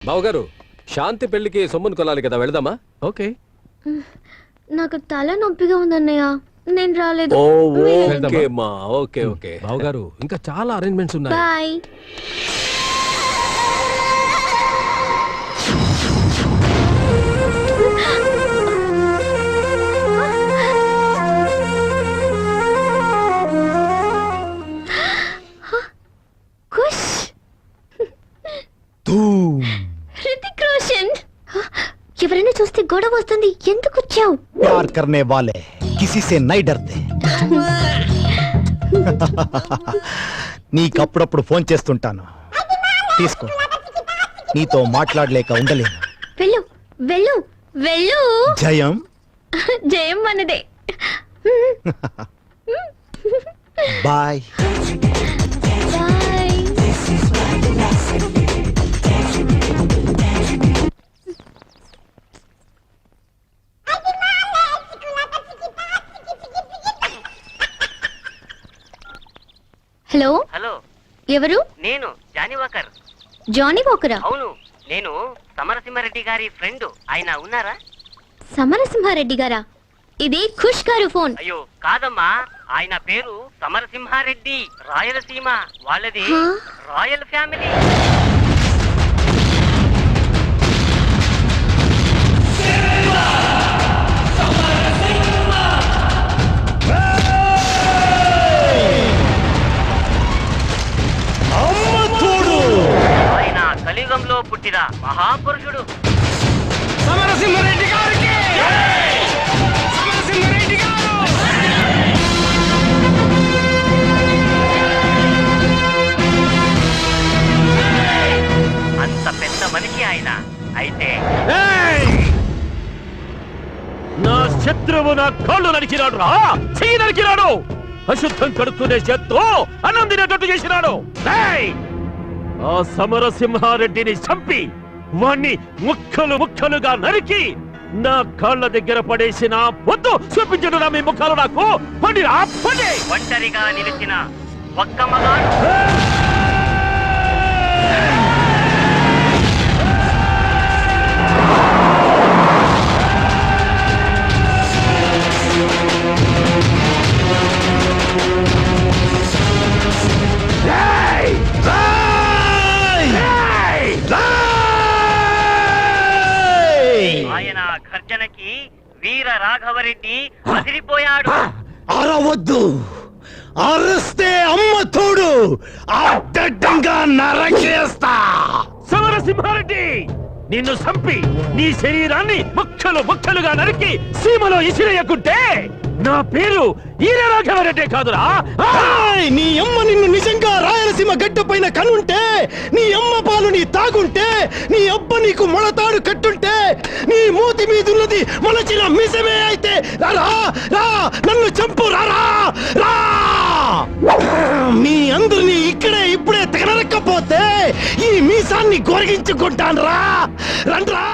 బావగారు శాంతి పెళ్లికి సొమ్మును కొనాలి కదా, వెళదామా? ఓకే. నాకు తల నొప్పిగా ఉందన్నయ్య, నేను రాలేదు. ఓకే మా, ఓకే ఓకే. బావగారు ఇంకా చాలా అరేంజ్మెంట్స్ ఉన్నాయి. బాయ్. హృతిక్ రోషన్, ఎవరైనా చూస్తే గొడవ వస్తుంది, ఎందుకు వచ్చావు? प्यार करने वाले किसी से नहीं डरते. నీకప్పుడప్పుడు ఫోన్ చేస్తుంటాను, తీసుకో. నీతో మాట్లాడలేక ఉండలేను. వెళ్ళు వెళ్ళు వెళ్ళు. జయం జయం మనదే. బాయ్. బాయ్. హలో హలో, ఎవరు? నేను జానీ వాకర్. జానీ వాకరా? అవును, నేను సమరసింహారెడ్డి గారి ఫ్రెండ్. ఆయన ఉన్నారా? సమరసింహారెడ్డి గారా? ఇది ఖుష్ గారు ఫోన్. అయ్యో కాదమ్మా, ఆయన పేరు సమరసింహారెడ్డి, రాయలసీమ వాళ్ళది. హా? Royal family. ఆయన కలియుగంలో పుట్టిన మహాపురుషుడు. సమరసింహారెడ్డి గారికి సమరసింహారెడ్డి గారు. అంత పెద్ద మనిషి ఆయన. అయితే నా శత్రువు నా కాళ్ళు నరికినాడు రా, చెయ్యి నరికినాడు. అశుద్ధం కడుక్కునే చేత్తో అన్నం తినేటట్టు చేసినాడు. ఆ సమరసింహారెడ్డిని చంపి వాణ్ణి ముక్కలు ముక్కలుగా నరికి నా కాళ్ళ దగ్గర పడేసిన వద్దు చూపించడు మీ ముఖాలు నాకు. ఒంటరిగా నిలిచిన ఒక్క మగాడు. ఆయన గర్జనకి వీర రాఘవరెడ్డి అదిరిపోయాడు. అరవద్దు, అరిస్తే అమ్మ తోడు అడ్డంగా నరకేస్తా. సమరసింహారెడ్డి, నిన్ను చంపి నీ శరీరాన్ని ముక్కలు ముక్కలుగా నరికి సీమలో ఇసిరేయకుంటే నా పేరు ఈర రాఘవరెడ్డి కాదురా. నీ అమ్మ నిన్ను నిజంగా రాయలసీమ గడ్డ పైన కనుంటే, నీ అమ్మ పాలు నీ తాగుంటే, నీ అబ్బ నీకు మొలతాడు కట్టుంటే, నీ మూతి మీదున్నది మొలచిన మిసమే అయితే రా రా, నన్ను చంపు రారా రా. మీ అందరినీ ఇక్కడే ఇప్పుడే తగనరక్కపోతే ఈ మీసాన్ని గొరిగించుకుంటాను రా. రండ్రా.